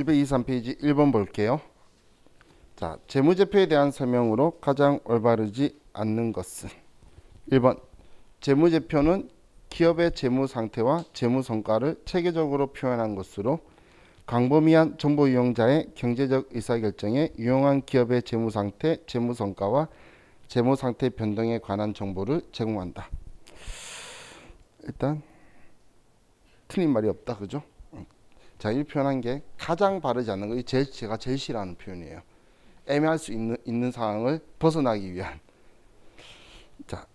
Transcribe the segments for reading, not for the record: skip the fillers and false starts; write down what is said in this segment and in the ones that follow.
223페이지 1번 볼게요. 자, 재무제표에 대한 설명으로 가장 올바르지 않는 것은 1번 재무제표는 기업의 재무 상태와 재무 성과를 체계적으로 표현한 것으로 광범위한 정보 이용자의 경제적 의사결정에 유용한 기업의 재무 상태, 재무 성과와 재무 상태 변동에 관한 정보를 제공한다. 일단 틀린 말이 없다, 그죠? 자, 이 표현한 게 가장 바르지 않는 거, 제가 제일 싫어하는 표현이에요. 애매할 수 있는 상황을 벗어나기 위한. 자,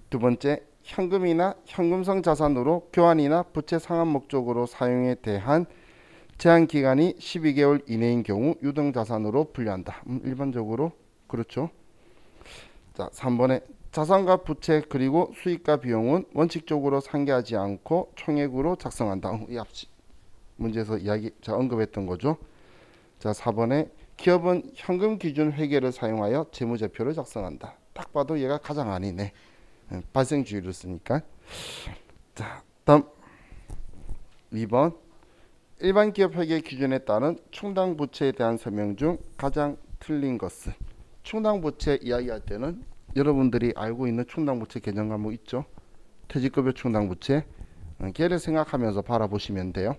두 번째, 현금이나 현금성 자산으로 교환이나 부채 상환 목적으로 사용에 대한 제한 기간이 12개월 이내인 경우 유동자산으로 분류한다. 일반적으로 그렇죠. 자, 3번에 자산과 부채 그리고 수익과 비용은 원칙적으로 상계하지 않고 총액으로 작성한다. 이 앞 문제에서 제가 언급했던 거죠. 자, 4번에 기업은 현금 기준 회계를 사용하여 재무제표를 작성한다. 딱 봐도 얘가 가장 아니네. 발생주의를 쓰니까. 자, 다음 2번 일반 기업 회계 기준에 따른 충당 부채에 대한 설명 중 가장 틀린 것은 충당 부채 이야기할 때는 여러분들이 알고 있는 충당 부채 개정 과목 있죠. 퇴직급여 충당 부채. 걔를 생각하면서 바라보시면 돼요.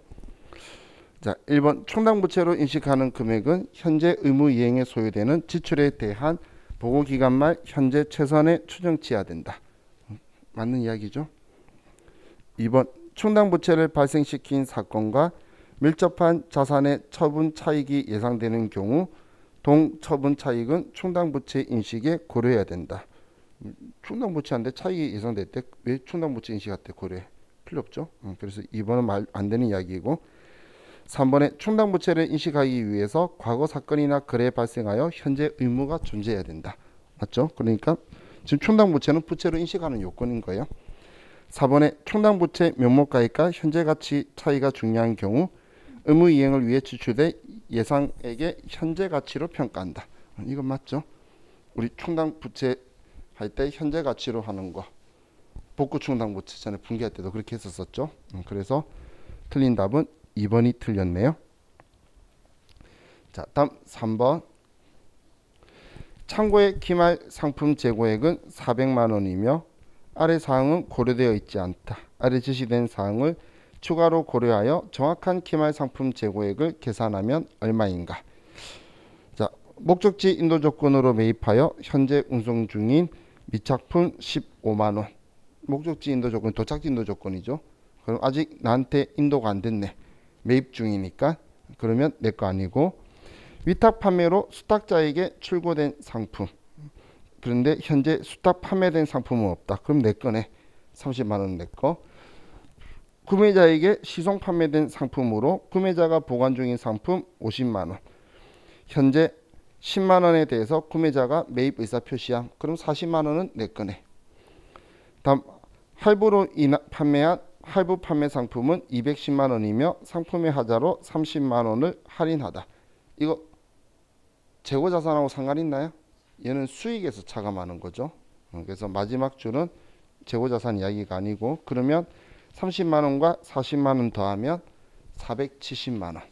자, 1번 충당 부채로 인식하는 금액은 현재 의무 이행에 소요되는 지출에 대한 보고 기간 말 현재 최선의 추정치해야 된다. 맞는 이야기죠. 2번 충당 부채를 발생시킨 사건과 밀접한 자산의 처분 차익이 예상되는 경우 동처분 차익은 충당 부채 인식에 고려해야 된다. 충당 부채한테 차익이 예상될 때 왜 충당 부채 인식할 때 고려해? 필요 없죠. 그래서 2번은 말 안 되는 이야기이고 3번에 충당 부채를 인식하기 위해서 과거 사건이나 거래에 발생하여 현재 의무가 존재해야 된다. 맞죠? 그러니까 지금 충당 부채는 부채로 인식하는 요건인 거예요. 4번에 충당 부채 명목가액과 현재 가치 차이가 중요한 경우 의무 이행을 위해 지출된 예상액의 현재 가치로 평가한다. 이건 맞죠? 우리 충당 부채 할 때 현재 가치로 하는 거. 복구 충당 부채 전에 분기할 때도 그렇게 했었었죠. 그래서 틀린 답은 2번이 틀렸네요. 자, 다음 3번. 창고의 기말 상품 재고액은 400만 원이며 아래 사항은 고려되어 있지 않다. 아래 제시된 사항을 추가로 고려하여 정확한 기말 상품 재고액을 계산하면 얼마인가? 자, 목적지 인도 조건으로 매입하여 현재 운송 중인 미착품 15만 원. 목적지 인도 조건, 도착지 인도 조건이죠. 그럼 아직 나한테 인도가 안 됐네. 매입 중이니까. 그러면 내 거 아니고 위탁 판매로 수탁자에게 출고된 상품. 그런데 현재 수탁 판매된 상품은 없다. 그럼 내 거네. 30만 원 내 거. 구매자에게 시송 판매된 상품으로 구매자가 보관 중인 상품 50만 원. 현재 10만 원에 대해서 구매자가 매입 의사 표시함. 그럼 40만 원은 내 거네. 다음 할부로 판매한 할부 판매 상품은 210만 원이며 상품의 하자로 30만 원을 할인하다. 이거 재고 자산하고 상관 있나요? 얘는 수익에서 차감하는 거죠. 그래서 마지막 줄은 재고 자산 이야기가 아니고 그러면 30만 원과 40만 원 더하면 470만 원.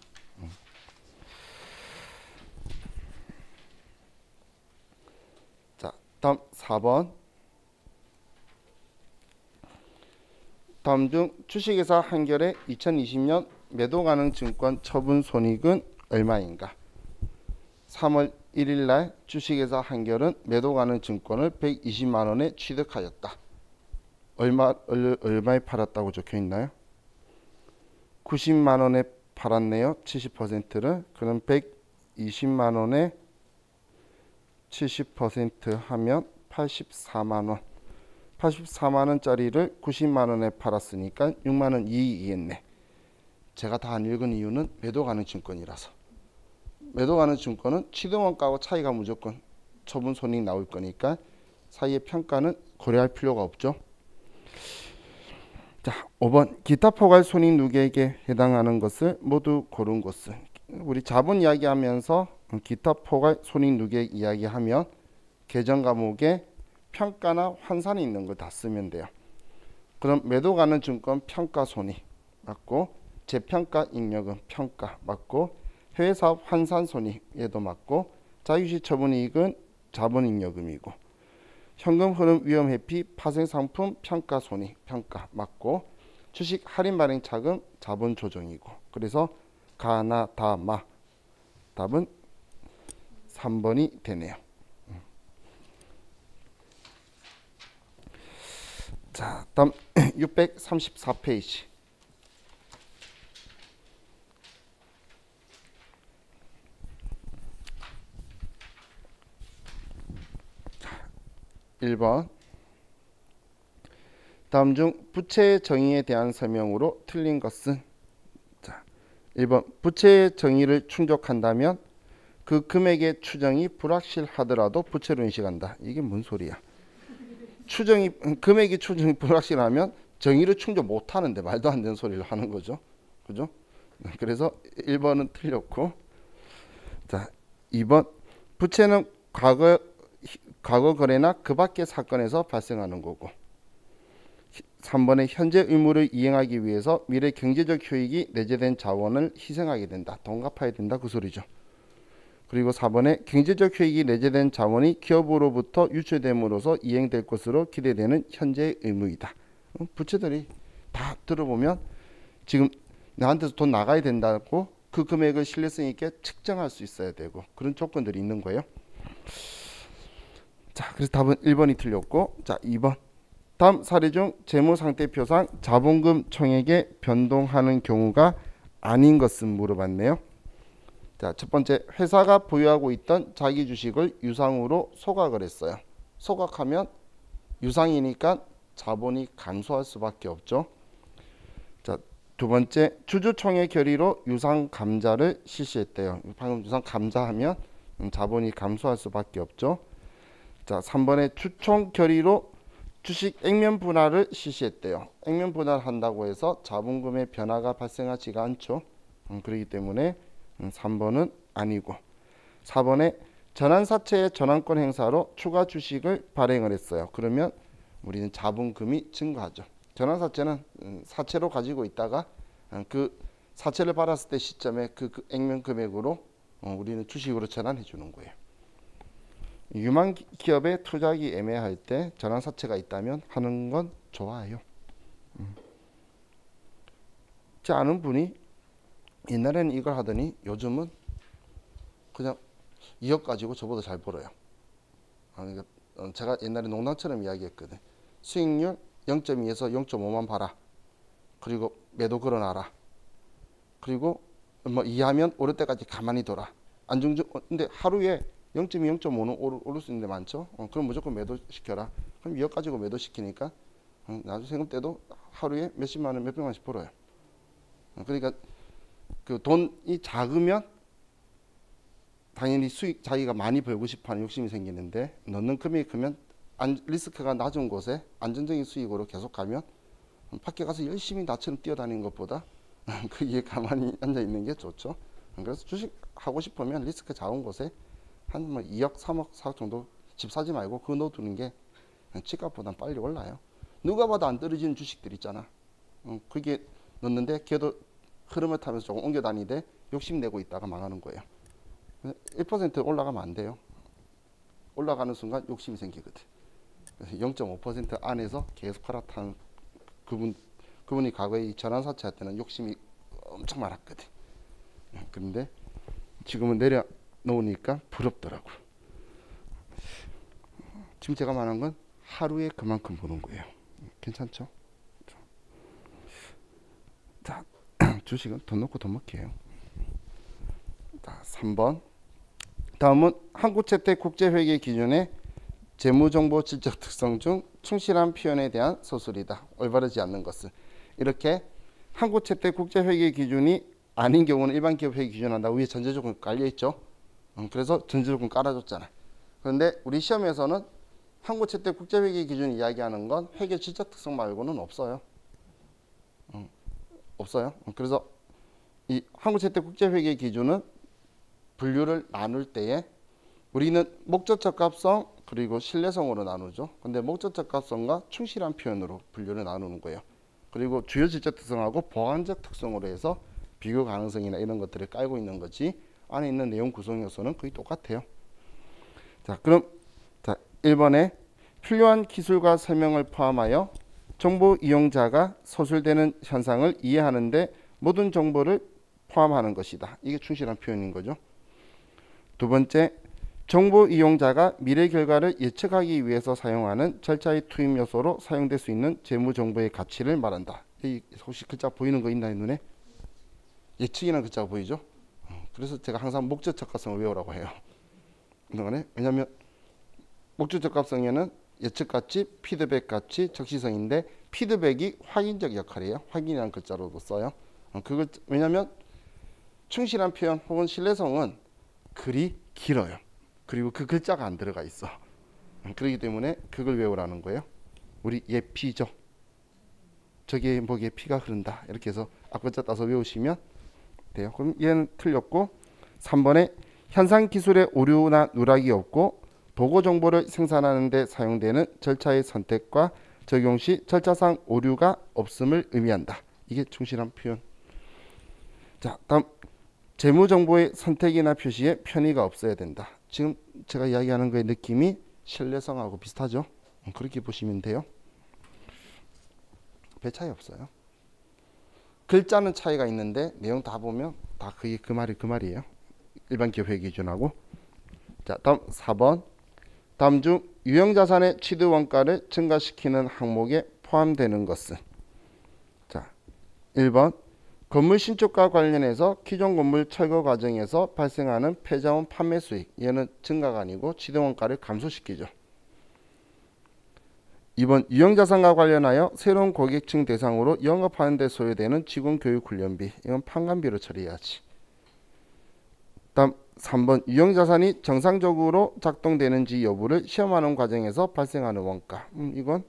자, 다음 4번. 다음 중 주식회사 한결의 2020년 매도 가능 증권 처분 손익은 얼마인가? 3월 1일 날 주식회사 한결은 매도 가능 증권을 120만 원에 취득하였다. 얼마에 팔았다고 적혀 있나요? 90만 원에 팔았네요. 70%를. 그럼 120만 원에 70% 하면 84만 원. 84만 원짜리를 90만 원에 팔았으니까 6만 원 이익이겠네. 제가 다 안 읽은 이유는 매도 가능 증권이라서. 매도 가능 증권은 취득원가하고 차이가 무조건 처분 손익 나올 거니까 사이의 평가는 고려할 필요가 없죠. 자, 5번 기타 포괄 손익 누계액에 해당하는 것을 모두 고른 것은 우리 자본 이야기하면서 기타 포괄 손익 누계액 이야기하면 계정 과목에 평가나 환산이 있는 걸 다 쓰면 돼요. 그럼 매도 가능 증권 평가 손익 맞고 재평가 잉여금 평가 맞고 해외사업 환산손익에도 맞고, 자유시 처분이익은 자본잉여금이고, 현금 흐름 위험 회피 파생상품 평가 손익 평가 맞고, 주식 할인 발행 차금 자본 조정이고. 그래서 가나 다마 답은 3번이 되네요. 자, 다음 634페이지. 자, 1번. 다음 중 부채의 정의에 대한 설명으로 틀린 것은? 자, 1번. 부채의 정의를 충족한다면 그 금액의 추정이 불확실하더라도 부채로 인식한다. 이게 뭔 소리야? 금액이 추정이 불확실하면 정의를 충족 못 하는데 말도 안 되는 소리를 하는 거죠. 그죠? 그래서 1번은 틀렸고, 자, 2번. 부채는 과거 거래나 그 밖의 사건에서 발생하는 거고, 3번에 현재 의무를 이행하기 위해서 미래 경제적 효익이 내재된 자원을 희생하게 된다. 돈 갚아야 된다. 그 소리죠. 그리고 4번에 경제적 효익이 내재된 자원이 기업으로부터 유출됨으로써 이행될 것으로 기대되는 현재의 의무이다. 부채들이 다 들어보면 지금 나한테서 돈 나가야 된다고 그 금액을 신뢰성 있게 측정할 수 있어야 되고, 그런 조건들이 있는 거예요. 자, 그래서 답은 1번이 틀렸고, 자, 2번. 다음 사례 중 재무상태표상 자본금 총액에 변동하는 경우가 아닌 것은 물어봤네요. 자, 첫 번째, 회사가 보유하고 있던 자기 주식을 유상으로 소각을 했어요. 소각하면 유상이니까 자본이 감소할 수밖에 없죠. 자, 두 번째, 주주총회 결의로 유상 감자를 실시했대요. 방금 유상 감자하면 자본이 감소할 수밖에 없죠. 자, 3번에 주총 결의로 주식 액면 분할을 실시했대요. 액면 분할 한다고 해서 자본금의 변화가 발생하지가 않죠. 그렇기 때문에 3번은 아니고, 4번에 전환사채의 전환권 행사로 추가 주식을 발행을 했어요. 그러면 우리는 자본금이 증가하죠. 전환사채는 사채로 가지고 있다가 그 사채를 받았을 때 시점에 그 액면 금액으로 우리는 주식으로 전환해 주는 거예요. 유망 기업에 투자하기 애매할 때 전환사채가 있다면 하는 건 좋아요. 제 아는 분이 옛날에는 이걸 하더니 요즘은 그냥 2억 가지고 저보다 잘 벌어요. 그러니까 제가 옛날에 농담처럼 이야기했거든. 수익률 0.2에서 0.5만 봐라. 그리고 매도 걸어놔라. 그리고 뭐 이해하면 오를 때까지 가만히 둬라. 안정적. 근데 하루에 0.2, 0.5는 오를 수 있는 데 많죠. 그럼 무조건 매도시켜라. 그럼 2억 가지고 매도시키니까 나중에 세금 때도 하루에 몇십만 원, 몇백만 원씩 벌어요. 그러니까 그 돈이 작으면 당연히 수익 자기가 많이 벌고 싶어하는 욕심이 생기는데, 넣는 금액이 크면 리스크가 낮은 곳에 안정적인 수익으로 계속 가면 밖에 가서 열심히 나처럼 뛰어다니는 것보다 거기에 가만히 앉아 있는 게 좋죠. 그래서 주식 하고 싶으면 리스크 작은 곳에 한 뭐 2억, 3억, 4억 정도 집 사지 말고 그거 넣어두는 게 집값보다 빨리 올라요. 누가 봐도 안 떨어지는 주식들 있잖아. 그게 넣는데 걔도 흐름을 타면서 조금 옮겨 다니되 욕심내고 있다가 망하는 거예요. 1% 올라가면 안 돼요. 올라가는 순간 욕심이 생기거든. 그래서 0.5% 안에서 계속 갈아타는 그분이 과거에 전환사채 할 때는 욕심이 엄청 많았거든. 그런데 지금은 내려놓으니까 부럽더라고. 지금 제가 말한 건 하루에 그만큼 버는 거예요. 괜찮죠? 자, 주식은 돈 넣고 돈 먹기 해요. 자, 3번. 다음은 한국채택국제회계 기준의 재무정보 질적 특성 중 충실한 표현에 대한 서술이다. 올바르지 않는 것은. 이렇게 한국채택국제회계 기준이 아닌 경우는 일반 기업 회계 기준 한다고 위에 전제조건 깔려있죠. 그래서 전제조건 깔아줬잖아. 그런데 우리 시험에서는 한국채택국제회계 기준 이야기하는 건 회계 질적 특성 말고는 없어요. 없어요. 그래서 이 한국채택국제회계 기준은 분류를 나눌 때에 우리는 목적 적합성 그리고 신뢰성으로 나누죠. 근데 목적 적합성과 충실한 표현으로 분류를 나누는 거예요. 그리고 주요 질적 특성하고 보완적 특성으로 해서 비교 가능성이나 이런 것들을 깔고 있는 거지 안에 있는 내용 구성 요소는 거의 똑같아요. 자, 그럼 자, 1번에 필요한 기술과 설명을 포함하여 정보 이용자가 서술되는 현상을 이해하는 데 모든 정보를 포함하는 것이다. 이게 충실한 표현인 거죠. 두 번째, 정보 이용자가 미래 결과를 예측하기 위해서 사용하는 절차의 투입 요소로 사용될 수 있는 재무 정보의 가치를 말한다. 이 혹시 글자 보이는 거 있나요, 눈에? 예측이라는 글자가 보이죠? 그래서 제가 항상 목적 적합성을 외우라고 해요. 왜냐하면 목적 적합성에는 예측 가치, 피드백 가치, 적시성인데 피드백이 확인적 역할이에요. 확인이라는 글자로도 써요. 그걸 왜냐하면 충실한 표현 혹은 신뢰성은 글이 길어요. 그리고 그 글자가 안 들어가 있어. 그렇기 때문에 그걸 외우라는 거예요. 우리 예피죠. 저기에 뭐기에 피가 흐른다. 이렇게 해서 앞글자 따서 외우시면 돼요. 그럼 얘는 틀렸고 3번에 현상 기술의 오류나 누락이 없고 도구 정보를 생산하는 데 사용되는 절차의 선택과 적용 시 절차상 오류가 없음을 의미한다. 이게 충실한 표현. 자, 다음 재무 정보의 선택이나 표시에 편의가 없어야 된다. 지금 제가 이야기하는 거의 느낌이 신뢰성하고 비슷하죠. 그렇게 보시면 돼요. 별 차이 없어요. 글자는 차이가 있는데 내용 다 보면 다 그게 그 말이에요. 일반 기업 회계 기준하고. 자, 다음 4번. 다음 중 유형자산의 취득 원가를 증가시키는 항목에 포함되는 것은? 자, 1번 건물 신축과 관련해서 기존 건물 철거 과정에서 발생하는 폐자원 판매 수익, 얘는 증가가 아니고 취득 원가를 감소시키죠. 2번 유형자산과 관련하여 새로운 고객층 대상으로 영업하는 데 소요되는 직원 교육 훈련비, 이건 판관비로 처리해야지. 다음 3번 유형자산이 정상적으로 작동되는지 여부를 시험하는 과정에서 발생하는 원가, 이건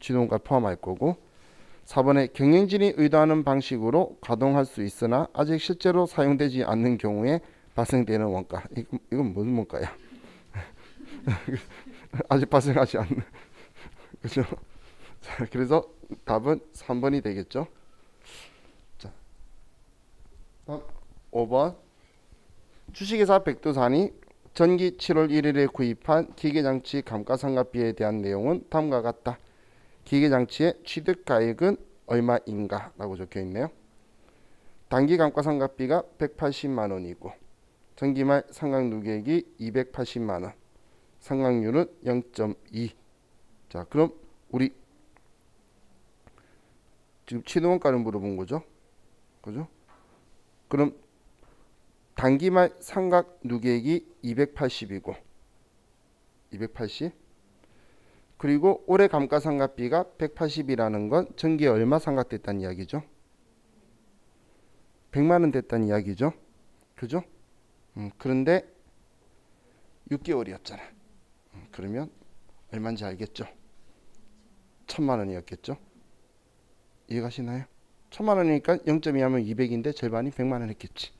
취득원가 포함할 거고. 4번에 경영진이 의도하는 방식으로 가동할 수 있으나 아직 실제로 사용되지 않는 경우에 발생되는 원가, 이건 무슨 원가야? 아직 발생하지 않는 그죠? 자, 그래서 답은 3번이 되겠죠. 자, 다음 5번 주식회사 백두산이 전기 7월 1일에 구입한 기계장치 감가상각비에 대한 내용은 다음과 같다. 기계장치의 취득가액은 얼마인가? 라고 적혀있네요. 단기 감가상각비가 180만원이고 전기말 상각누계액이 280만원, 상각률은 0.2. 자, 그럼 우리 지금 취득원가를 물어본 거죠. 그죠? 그럼 단기말 상각누계액이 280이고 280. 그리고 올해 감가상각비가 180이라는 건 전기에 얼마 상각됐다는 이야기죠? 100만원 됐다는 이야기죠. 그죠? 그런데 6개월이었잖아. 그러면 얼마인지 알겠죠? 1000만원이었겠죠? 이해가시나요? 1000만원이니까 0.2 하면 200인데 절반이 100만원 했겠지.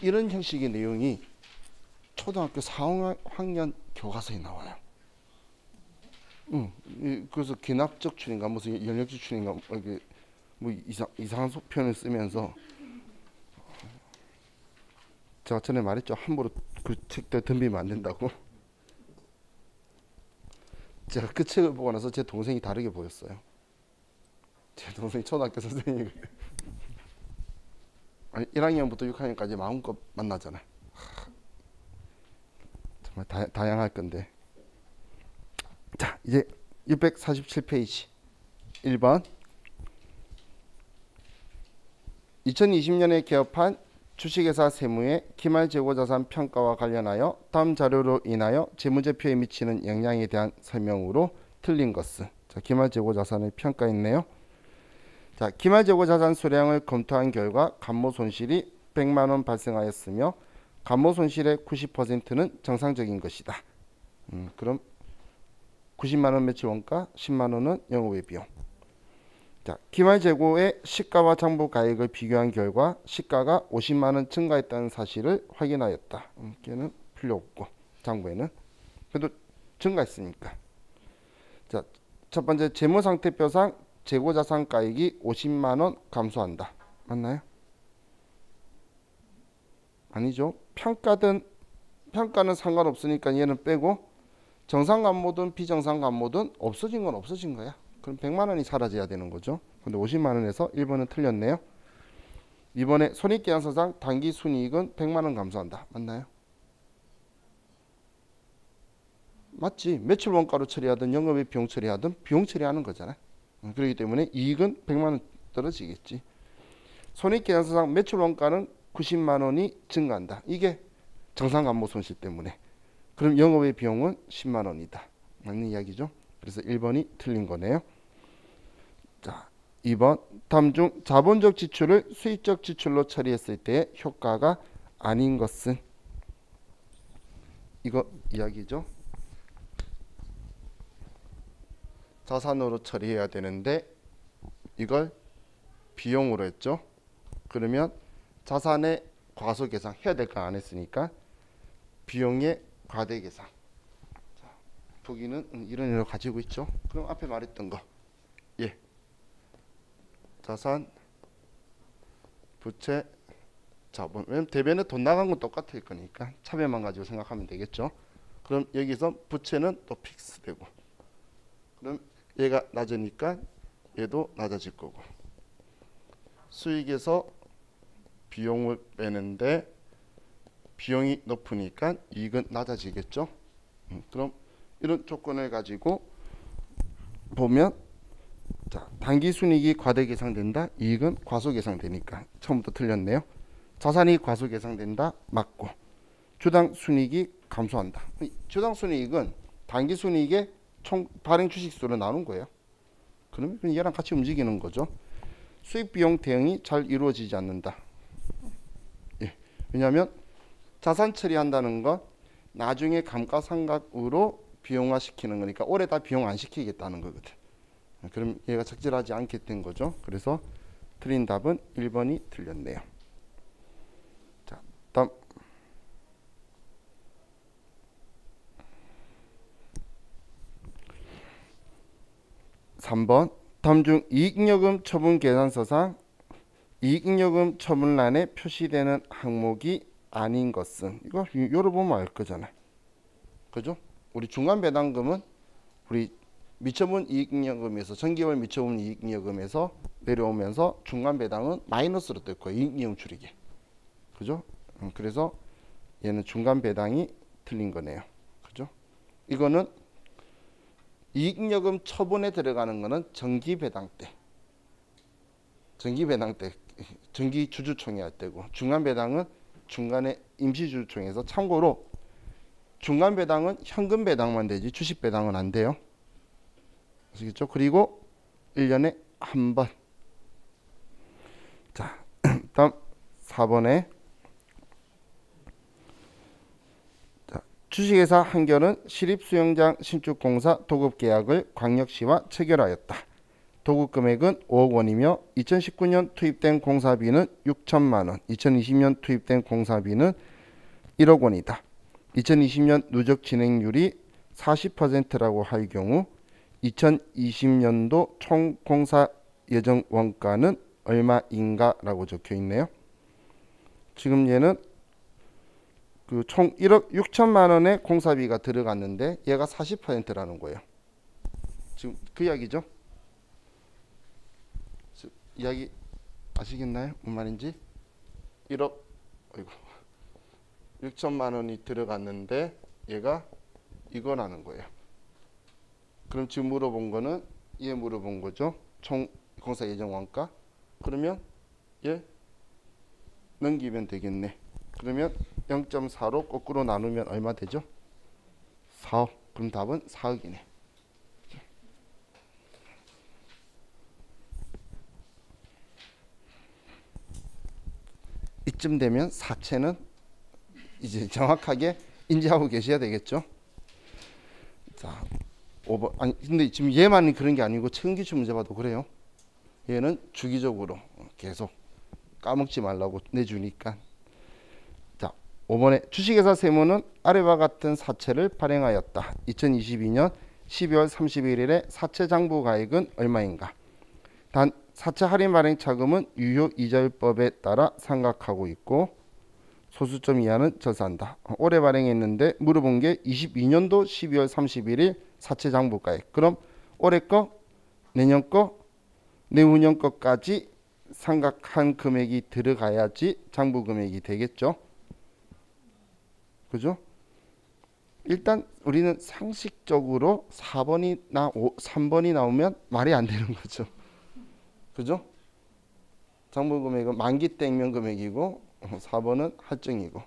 이런 형식의 내용이 초등학교 4학년 교과서에 나와요. 그래서 기납적 추인가 무슨 연력적 추인가 뭐 이상한 표현을 쓰면서 제가 전에 말했죠. 함부로 그 책들 덤비면 안 된다고. 제가 그 책을 보고 나서 제 동생이 다르게 보였어요. 제 동생이 초등학교 선생님이 아니 1학년부터 6학년까지 마음껏 만나잖아요. 정말 다양할 건데. 자, 이제 647페이지 1번 2020년에 개업한 주식회사 세무의 기말재고자산 평가와 관련하여 다음 자료로 인하여 재무제표에 미치는 영향에 대한 설명으로 틀린 것은? 자, 기말재고자산을 평가했네요. 자, 기말재고자산 수량을 검토한 결과 감모손실이 100만원 발생하였으며 감모손실의 90%는 정상적인 것이다. 그럼 90만원 매출원가, 10만원은 영업외 비용. 자, 기말재고의 시가와 장부가액을 비교한 결과 시가가 50만원 증가했다는 사실을 확인하였다. 걔는 필요 없고 장부에는 그래도 증가했으니까. 자, 첫 번째 재무상태표상 재고자산가액이 50만 원 감소한다. 맞나요? 아니죠. 평가는 상관없으니까 얘는 빼고 정상감모든 비정상감모든 없어진 건 없어진 거야. 그럼 100만 원이 사라져야 되는 거죠. 근데 50만 원에서 1번은 틀렸네요. 이번에 손익계산서상 당기순이익은 100만 원 감소한다. 맞나요? 맞지. 매출 원가로 처리하든 영업의 비용 처리하든 비용 처리하는 거잖아. 그렇기 때문에 이익은 100만 원 떨어지겠지. 손익계산서상 매출 원가는 90만 원이 증가한다. 이게 정상감모 손실 때문에. 그럼 영업의 비용은 10만 원이다. 맞는 이야기죠. 그래서 1번이 틀린 거네요. 자, 2번. 다음 중 자본적 지출을 수익적 지출로 처리했을 때의 효과가 아닌 것은? 이거 이야기죠. 자산으로 처리해야 되는데 이걸 비용으로 했죠. 그러면 자산의 과소계상 해야 될 거 안 했으니까 비용의 과대계상. 자, 보기는 이런 의미로 가지고 있죠. 그럼 앞에 말했던 거. 예. 자산, 부채, 자본. 왜냐면 대변에 돈 나간 건 똑같을 거니까 차별만 가지고 생각하면 되겠죠. 그럼 여기서 부채는 또 픽스되고. 그럼 얘가 낮으니까 얘도 낮아질 거고. 수익에서 비용을 빼는데 비용이 높으니까 이익은 낮아지겠죠. 그럼 이런 조건을 가지고 보면 자, 당기순이익이 과대계상된다. 이익은 과소계상되니까 처음부터 틀렸네요. 자산이 과소계상된다. 맞고. 주당순이익이 감소한다. 주당순이익은 당기순이익의 총 발행 주식수로 나눈 거예요. 그러면 얘랑 같이 움직이는 거죠. 수익비용 대응이 잘 이루어지지 않는다. 예. 왜냐하면 자산 처리한다는 건 나중에 감가상각으로 비용화 시키는 거니까 올해 다 비용 안 시키겠다는 거거든. 그럼 얘가 적절하지 않게 된 거죠. 그래서 틀린 답은 1번이 틀렸네요. 자, 다음 3번. 다음 중 이익잉여금 처분 계산서상 이익잉여금 처분란에 표시되는 항목이 아닌 것은? 이거 열어보면 알 거잖아. 그죠? 우리 중간배당금은 우리 미처분 이익잉여금에서 전개월 미처분 이익잉여금에서 내려오면서 중간배당은 마이너스로 뜰 거예요. 이익잉여금 줄이기. 그죠? 그래서 얘는 중간배당이 틀린 거네요. 그죠? 이거는 이익잉여금 처분에 들어가는 거는 정기배당 때, 정기주주총회 할 때고, 중간배당은 중간에 임시주주총회에서. 참고로 중간배당은 현금배당만 되지 주식배당은 안 돼요. 아시겠죠? 그리고 1년에 한 번. 자, 다음 4번에 주식회사 한결은 시립수영장 신축공사 도급계약을 광역시와 체결하였다. 도급금액은 5억 원이며 2019년 투입된 공사비는 6천만 원, 2020년 투입된 공사비는 1억 원이다. 2020년 누적 진행률이 40%라고 할 경우 2020년도 총 공사 예정 원가는 얼마인가 라고 적혀 있네요. 지금 얘는 그 총 1억 6천만 원의 공사비가 들어갔는데 얘가 40%라는 거예요. 지금 그 이야기죠. 이야기 아시겠나요? 무슨 말인지? 1억 6천만 원이 들어갔는데 얘가 이거라는 거예요. 그럼 지금 물어본 거는 얘 물어본 거죠. 총 공사 예정 원가. 그러면 얘 넘기면 되겠네. 그러면 0.4로 거꾸로 나누면 얼마 되죠? 4억. 그럼 답은 4억이네. 이쯤 되면 사채는 이제 정확하게 인지하고 계셔야 되겠죠. 자, 5번. 아니 근데 지금 얘만 그런 게 아니고 최근기출 문제 봐도 그래요. 얘는 주기적으로 계속 까먹지 말라고 내주니까. 자, 5번에 주식회사 세무는 아래와 같은 사채를 발행하였다. 2022년 12월 31일에 사채 장부 가액은 얼마인가? 단 사채 할인 발행 차금은 유효 이자율법에 따라 상각하고 있고 소수점 이하는 절사한다. 올해 발행했는데 물어본 게 22년도 12월 31일 사채 장부가액. 그럼 올해 거, 내년 거, 내후년 거까지 상각한 금액이 들어가야지 장부 금액이 되겠죠. 그죠? 일단 우리는 상식적으로 4번이나 3번이 나오면 말이 안 되는 거죠. 그죠? 장부 금액은 만기 때 액면 금액이고 4번은 할증이고.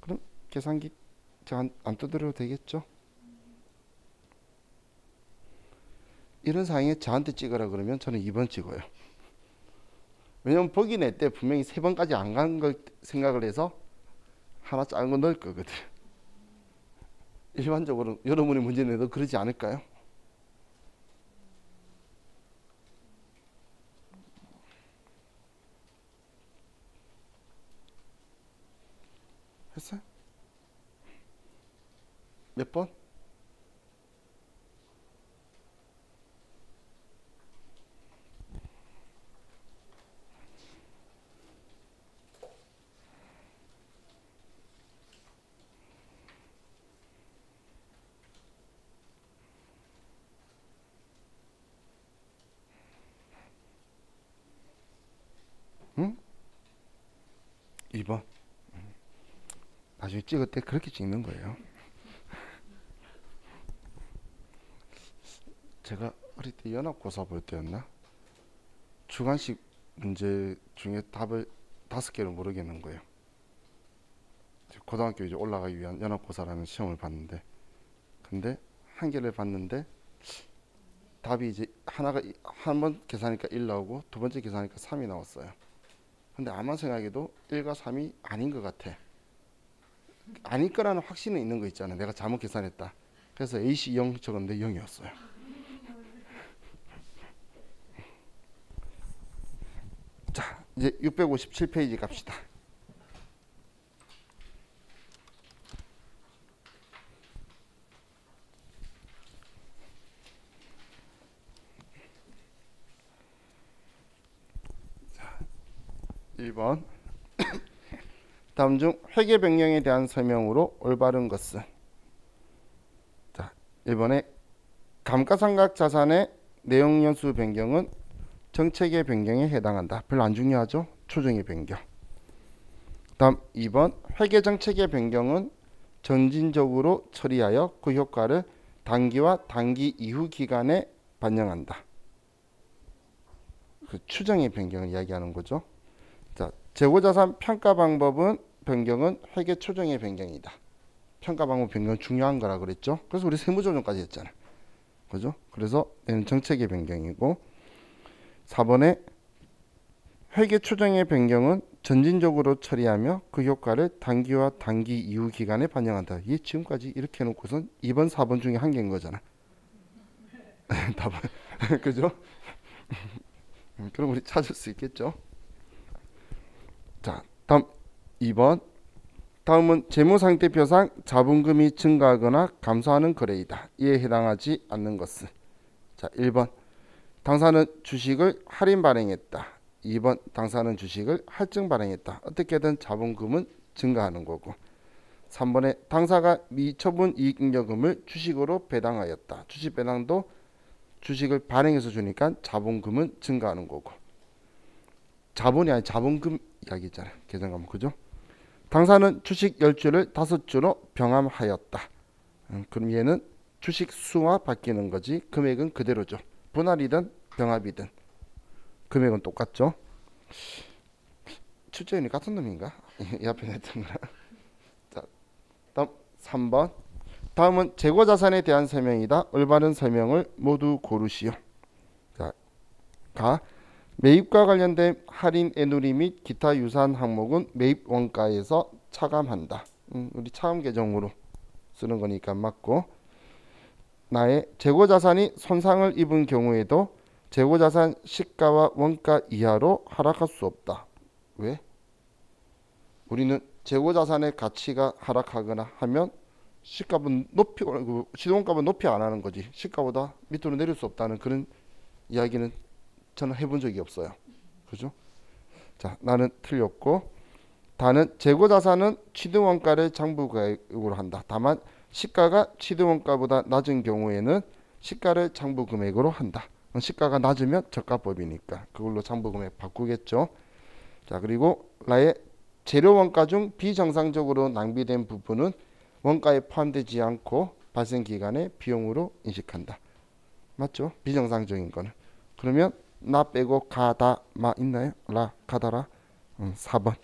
그럼 계산기 제가 안 두드려도 되겠죠? 이런 상황에 저한테 찍으라 그러면 저는 2번 찍어요. 왜냐면 보기 낼 때 분명히 3번까지 안 간 걸 생각을 해서 하나 작은 거 넣을 거거든. 일반적으로 여러분이 문제 내도 그러지 않을까요? 했어요? 몇 번? 응? 2번. 나중에 찍을 때 그렇게 찍는 거예요. 제가 어릴 때 연합고사 볼 때였나? 주관식 문제 중에 답을 5개를 모르겠는 거예요. 고등학교 이제 올라가기 위한 연합고사라는 시험을 봤는데, 근데 한 개를 봤는데 답이 이제 하나가 한 번 계산하니까 1 나오고 두 번째 계산하니까 3이 나왔어요. 근데 아무 생각해도 1과 3이 아닌 것 같아. 아닐 거라는 확신은 있는 거 있잖아. 내가 잘못 계산했다. 그래서 A씨 0 적었는데 0이었어요. 자, 이제 657페이지 갑시다. 자, 1번. 다음 중 회계 변경에 대한 설명으로 올바른 것은? 자, 1번에 감가상각 자산의 내용 연수 변경은 정책의 변경에 해당한다. 별로 안 중요하죠? 초정의 변경. 다음 2번 회계 정책의 변경은 점진적으로 처리하여 그 효과를 단기와 단기 이후 기간에 반영한다. 그 추정의 변경을 이야기하는 거죠. 자, 재고자산 평가 방법은 변경은 회계 초정의 변경이다. 평가 방법 변경 중요한 거라 그랬죠. 그래서 우리 세무조정까지 했잖아. 그죠? 그래서 얘는 정책의 변경이고 4번에 회계 추정의 변경은 점진적으로 처리하며 그 효과를 단기와 단기 이후 기간에 반영한다. 이게 지금까지 이렇게 해놓고선 2번, 4번 중에 한 개인 거잖아. 답은 그죠? 그럼 우리 찾을 수 있겠죠? 자, 다음 2번. 다음은 재무상태표상 자본금이 증가하거나 감소하는 거래이다. 이에 해당하지 않는 것은? 자, 1번. 당사는 주식을 할인 발행했다. 2번. 당사는 주식을 할증 발행했다. 어떻게든 자본금은 증가하는 거고. 3번에 당사가 미처분 이익잉여금을 주식으로 배당하였다. 주식 배당도 주식을 발행해서 주니까 자본금은 증가하는 거고. 자본이 아니 자본금 이야기 있잖아요. 계산가면 그죠? 당사는 주식 10주를 5주로 병합하였다. 그럼 얘는 주식 수가 바뀌는 거지 금액은 그대로죠. 분할이든 병합이든 금액은 똑같죠. 출제인이 같은 놈인가? 이 앞에 냈던 거랑. 자, 다음 3번. 다음은 재고자산에 대한 설명이다. 올바른 설명을 모두 고르시오. 자, 가. 매입과 관련된 할인 애누리 및 기타 유사한 항목은 매입 원가에서 차감한다. 우리 차감 계정으로 쓰는 거니까 맞고. 나의 재고자산이 손상을 입은 경우에도 재고자산 시가와 원가 이하로 하락할 수 없다. 왜? 우리는 재고자산의 가치가 하락하거나 하면 시가는 높이, 시동값은 높이 안 하는 거지. 시가보다 밑으로 내릴 수 없다는 그런 이야기는 저는 해본 적이 없어요. 그죠? 자, 나는 틀렸고, 다는 재고 자산은 취득원가를 장부가액으로 한다. 다만 시가가 취득원가보다 낮은 경우에는 시가를 장부금액으로 한다. 시가가 낮으면 저가법이니까 그걸로 장부금액 바꾸겠죠. 자, 그리고 라의 재료 원가 중 비정상적으로 낭비된 부분은 원가에 포함되지 않고 발생 기간의 비용으로 인식한다. 맞죠? 비정상적인 거는. 그러면 나 빼고 가다 마 있나요? 라 가다라. 4번.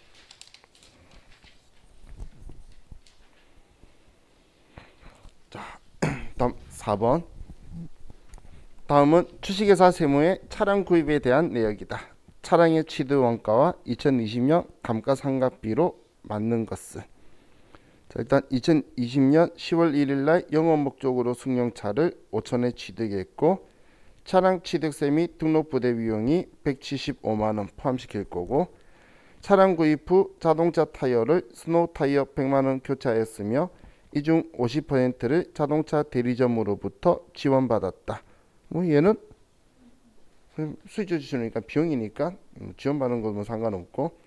자, 다음 4번. 다음은 주식회사 세무의 차량 구입에 대한 내역이다. 차량의 취득 원가와 2020년 감가상각비로 맞는 것은. 자, 일단 2020년 10월 1일 날 영업 목적으로 승용차를 5천에 취득했고 차량 취득세 및 등록부대 비용이 175만 원 포함시킬 거고 차량 구입 후 자동차 타이어를 스노우 타이어 100만 원 교체하였으며 이 중 50%를 자동차 대리점으로부터 지원받았다. 뭐 얘는 수익주 주시니까 비용이니까 지원받는 거면 상관없고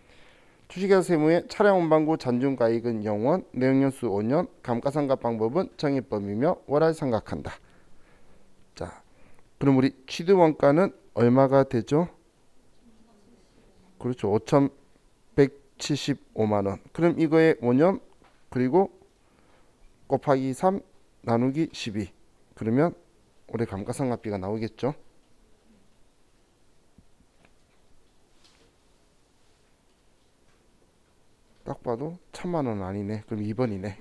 주식회사 세무의 차량 운반구 잔중가액은 0원, 내역연수 5년, 감가상각 방법은 정액법이며 월할 상각한다. 자, 그럼 우리 취득원가는 얼마가 되죠? 그렇죠. 5,175만 원. 그럼 이거의 5년 그리고 곱하기 3 나누기 12. 그러면 올해 감가상각비가 나오겠죠. 딱 봐도 1,000만 원 아니네. 그럼 2번이네.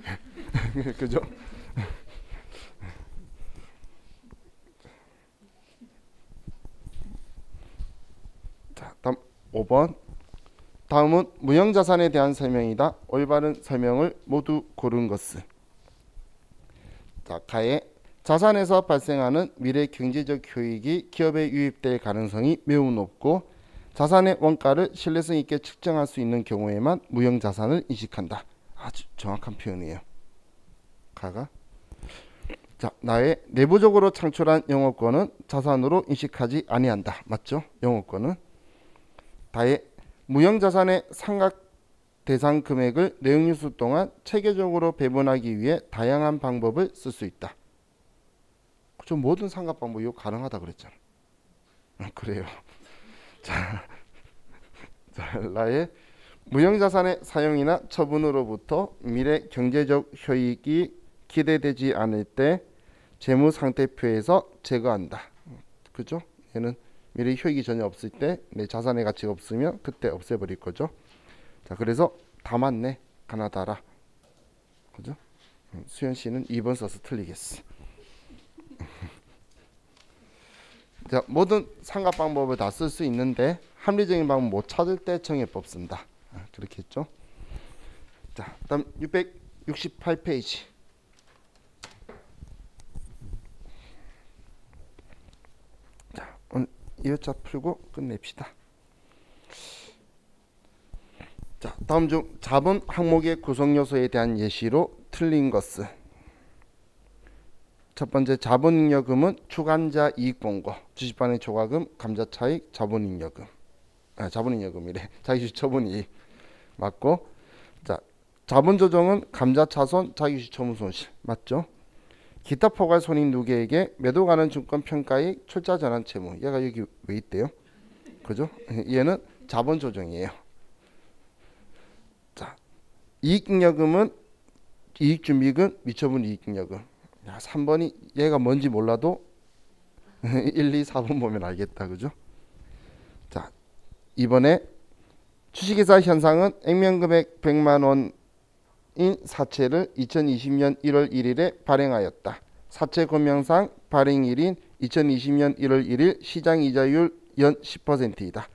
그죠? 자, 다음 5번. 다음은 무형자산에 대한 설명이다. 올바른 설명을 모두 고른 것은. 자, 가에 자산에서 발생하는 미래 경제적 효익이 기업에 유입될 가능성이 매우 높고 자산의 원가를 신뢰성 있게 측정할 수 있는 경우에만 무형자산을 인식한다. 아주 정확한 표현이에요. 가가. 자, 나의 내부적으로 창출한 영업권은 자산으로 인식하지 아니한다. 맞죠? 영업권은. 다의 무형자산의 상각 대상 금액을 내역연수 동안 체계적으로 배분하기 위해 다양한 방법을 쓸 수 있다. 저 모든 상각 방법 이거 가능하다 그랬잖아. 그래요. 자, 나의 무형자산의 사용이나 처분으로부터 미래 경제적 효익이 기대되지 않을 때 재무상태표에서 제거한다. 그죠? 얘는 미래 효익이 전혀 없을 때 내 자산의 가치가 없으면 그때 없애버릴 거죠. 자, 그래서 다 맞네. 가나다라. 그죠? 수현 씨는 2번 써서 틀리겠어. 자, 모든 상각 방법을 다 쓸 수 있는데 합리적인 방법 못 찾을 때 정액법 쓴다. 그렇게 했죠. 자, 다음 668페이지. 자, 오늘 2회차 풀고 끝냅시다. 자, 다음 중 자본 항목의 구성 요소에 대한 예시로 틀린 것은. 첫 번째, 자본잉여금은 주관자 이익본고, 주식반의 초과금, 감자차익, 자본잉여금. 자본잉여금이래. 자기주식 처분이익. 맞고. 자, 자본조정은 감자차손, 자기주식 처분손실. 맞죠? 기타 포괄 손익 누계에게 매도 가는 증권 평가익, 출자 전환 채무. 얘가 여기 왜 있대요? 그죠? 얘는 자본조정이에요. 자, 이익잉여금은 이익준비금, 미처분 이익잉여금. 야, 3번이 얘가 뭔지 몰라도 1, 2, 4번 보면 알겠다. 그죠? 자, 이번에 주식회사 현상은 액면금액 100만 원인 사채를 2020년 1월 1일에 발행하였다. 사채 금형상 발행일인 2020년 1월 1일 시장 이자율 연 10%이다.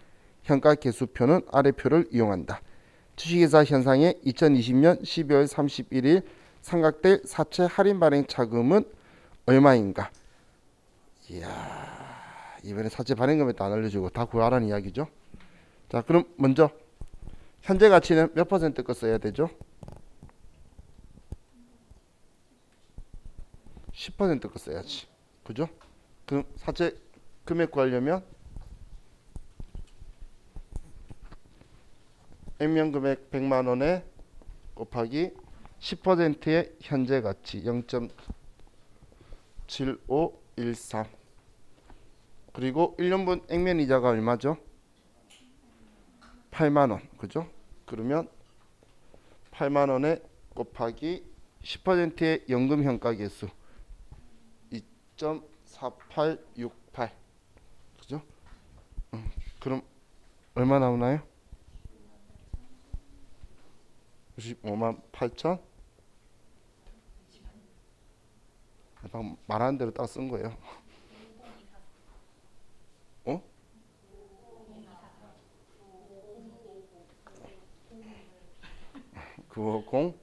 현가 개수표는 아래 표를 이용한다. 주식회사 현상의 2020년 12월 31일 상각될 사채 할인 발행 차금은 얼마인가? 이야, 이번에 사채 발행금액도 안 알려주고 다 구하라는 이야기죠. 자, 그럼 먼저 현재 가치는 몇 퍼센트 거 써야 되죠? 10% 거 써야지. 그죠? 그럼 사채 금액 구하려면 액면 금액 100만 원에 곱하기 10%의 현재 가치 0.7513. 그리고 1년분 액면 이자가 얼마죠? 8만 원. 그죠? 그러면 8만 원에 곱하기 10%의 연금 현가 계수 2.4868. 그죠? 그럼 얼마 나오나요? 95만 8천? 방금 말하는 대로 딱 쓴 거예요. 어? 950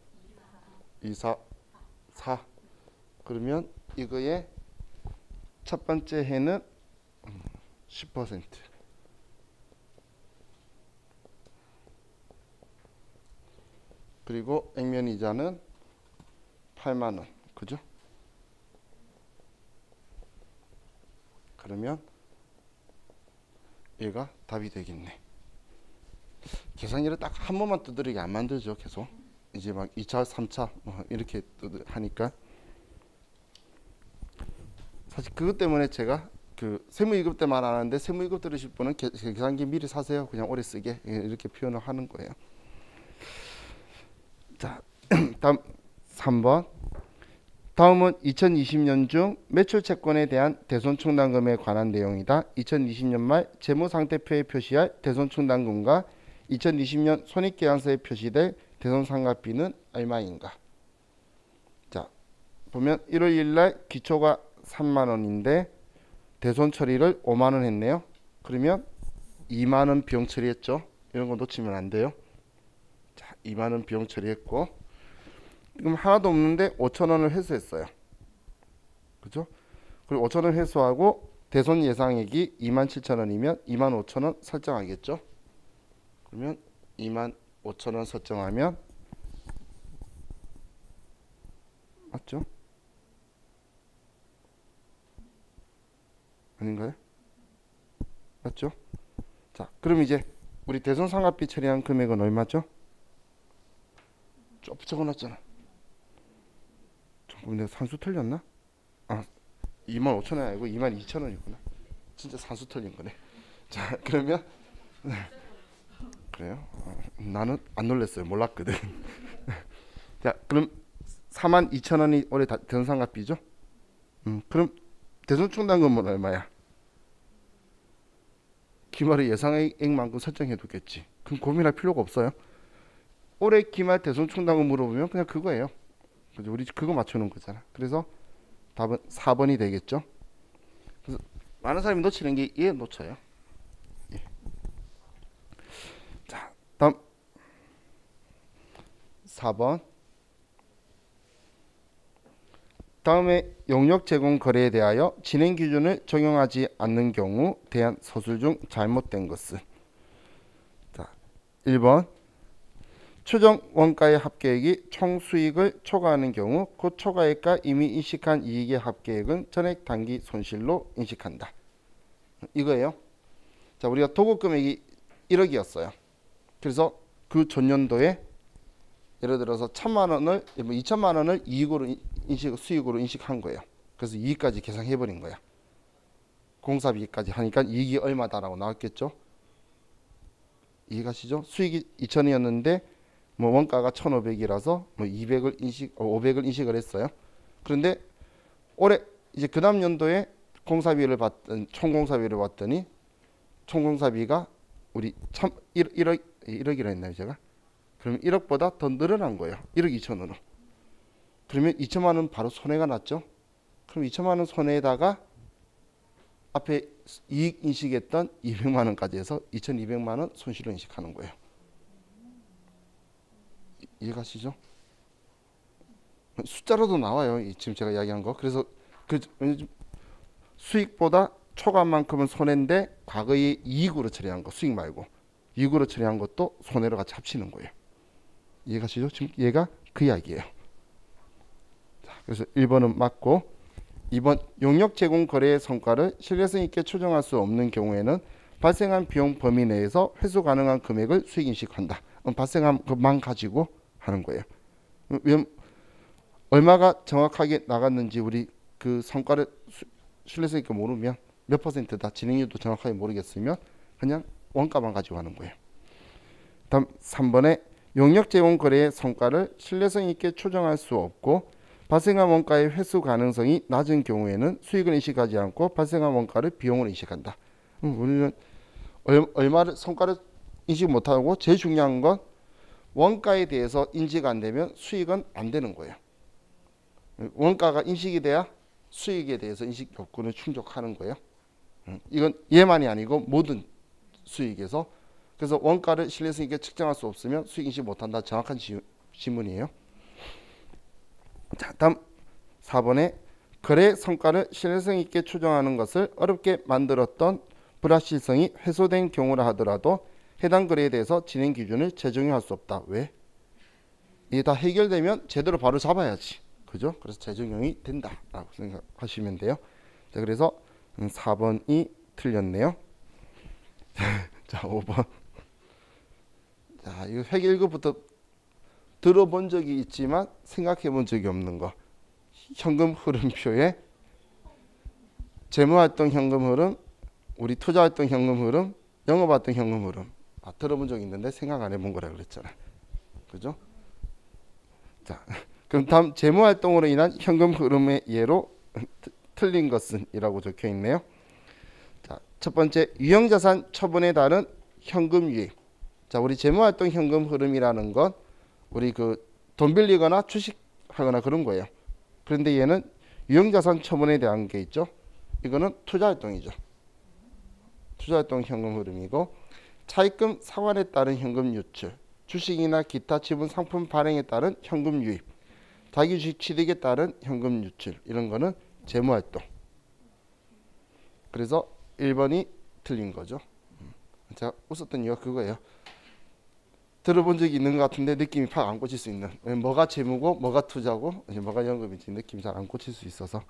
244. 그러면 이거의 첫 번째 해는 10%. 그리고 액면 이자는 8만 원. 그죠? 그러면 얘가 답이 되겠네. 계산기를 딱 한 번만 두드리게 안 만들죠. 계속 이제 막 2차 3차 뭐 이렇게 하니까 사실 그것 때문에 제가 그 세무이급 때만 안 하는데 세무이급 들으실 분은 계산기 미리 사세요. 그냥 오래 쓰게 이렇게 표현을 하는 거예요. 자, 다음 3번. 다음은 2020년 중 매출 채권에 대한 대손 충당금에 관한 내용이다. 2020년 말 재무상태표에 표시할 대손 충당금과 2020년 손익계산서에 표시될 대손 상각비는 얼마인가? 자, 보면 1월 1일 날 기초가 3만 원인데 대손 처리를 5만 원 했네요. 그러면 2만 원 비용 처리했죠. 이런 거 놓치면 안 돼요. 자, 2만 원 비용 처리했고 지금 하나도 없는데 5천 원을 회수했어요. 그죠? 그리고 5천 원 회수하고 대손 예상액이 2만 7천 원이면 2만 5천 원 설정하겠죠. 그러면 2만 5천 원 설정하면 맞죠? 아닌가요? 맞죠? 자, 그럼 이제 우리 대손 상각비 처리한 금액은 얼마죠? 쭉 적어놨잖아. 잠깐만, 내가 산수 틀렸나? 아, 2만 5천 원 아니고 2만 2천 원이구나. 진짜 산수 틀린 거네. 자, 그러면 그래요? 나는 안 놀랐어요. 몰랐거든. 자, 그럼 4만 2천 원이 올해 대손 상각비죠? 그럼 대손 충당금은 얼마야? 기말에 예상액만큼 설정해 두겠지. 그럼 고민할 필요가 없어요. 올해 기말 대손 충당금 물어보면 그냥 그거예요. 그죠? 우리 그거 맞추는 거잖아. 그래서 답은 4번이 되겠죠. 그래서 많은 사람이 놓치는 게 얘 놓쳐요. 예. 자, 다음 4번. 다음에 용역 제공 거래에 대하여 진행 기준을 적용하지 않는 경우 대한 서술 중 잘못된 것은. 자, 1번. 추정 원가의 합계액이 총 수익을 초과하는 경우 그 초과액과 이미 인식한 이익의 합계액은 전액 단기 손실로 인식한다. 이거예요. 자, 우리가 도급 금액이 1억이었어요. 그래서 그 전년도에 예를 들어서 1,000만 원을 2천만 원을 이익으로 수익으로 인식한 거예요. 그래서 이익까지 계산해 버린 거야. 공사비까지 하니까 이익이 얼마다라고 나왔겠죠. 이해가시죠? 수익이 2천이었는데 뭐 원가가 1,500이라서 뭐 500을 인식을 했어요. 그런데 올해 이제 그다음 연도에 공사비를 받던 총공사비를 받더니 총공사비가 우리 1억이라 했나요, 제가? 그러면 1억보다 더 늘어난 거예요. 1억 2천으로. 그러면 2천만 원 바로 손해가 났죠. 그럼 2천만 원 손해에다가 앞에 이익 인식했던 200만 원까지 해서 2,200만 원 손실을 인식하는 거예요. 이해가시죠? 숫자로도 나와요. 지금 제가 이야기한 거. 그래서 그 수익보다 초과만큼은 손해인데 과거의 이익으로 처리한 거, 수익 말고 이익으로 처리한 것도 손해로 같이 합치는 거예요. 이해가시죠? 지금 얘가 그 이야기예요. 자, 그래서 1번은 맞고 2번 용역 제공 거래의 성과를 신뢰성 있게 추정할 수 없는 경우에는 발생한 비용 범위 내에서 회수 가능한 금액을 수익 인식한다. 발생한 것만 가지고 하는 거예요. 얼마가 정확하게 나갔는지 우리 그 성과를 신뢰성 있게 모르면 몇 퍼센트다 진행률도 정확하게 모르겠으면 그냥 원가만 가지고 하는 거예요. 다음 3번에 용역 제공 거래의 성과를 신뢰성 있게 추정할 수 없고 발생한 원가의 회수 가능성이 낮은 경우에는 수익을 인식하지 않고 발생한 원가를 비용으로 인식한다. 우리는 얼마를 성과를 인식 못하고 제일 중요한 건 원가에 대해서 인지가 안 되면 수익은 안 되는 거예요. 원가가 인식이 돼야 수익에 대해서 인식 요건을 충족하는 거예요. 이건 얘만이 아니고 모든 수익에서. 그래서 원가를 신뢰성 있게 측정할 수 없으면 수익 인식 못한다. 정확한 지문이에요. 자, 다음 4번에 거래 성과를 신뢰성 있게 추정하는 것을 어렵게 만들었던 불확실성이 해소된 경우라 하더라도 해당 거래에 대해서 진행 기준을 재정의할 수 없다. 왜? 이게 다 해결되면 제대로 바로 잡아야지. 그죠? 그래서 재정용이 된다라고 생각하시면 돼요. 자, 그래서 4번이 틀렸네요. 자, 5번. 자, 이거 회계 1급부터 들어본 적이 있지만 생각해 본 적이 없는 거. 현금 흐름표에 재무활동 현금 흐름, 우리 투자활동 현금 흐름, 영업활동 현금 흐름. 들어본 적이 있는데 생각 안 해본 거라 그랬잖아. 그죠? 자, 그럼 다음 재무활동으로 인한 현금 흐름의 예로 틀린 것은 이라고 적혀 있네요. 자, 첫 번째 유형자산 처분에 따른 현금 유입. 자, 우리 재무활동 현금 흐름이라는 건 우리 그 돈 빌리거나 주식하거나 그런 거예요. 그런데 얘는 유형자산 처분에 대한 게 있죠. 이거는 투자활동이죠. 투자활동 현금 흐름이고 차입금 상환에 따른 현금 유출, 주식이나 기타 지분 상품 발행에 따른 현금 유입, 자기주식 취득에 따른 현금 유출 이런 거는 재무활동. 그래서 1번이 틀린 거죠. 제가 웃었던 이유가 그거예요. 들어본 적이 있는 것 같은데 느낌이 팍 안 꽂힐 수 있는. 뭐가 재무고 뭐가 투자고 뭐가 연금인지 느낌이 잘 안 꽂힐 수 있어서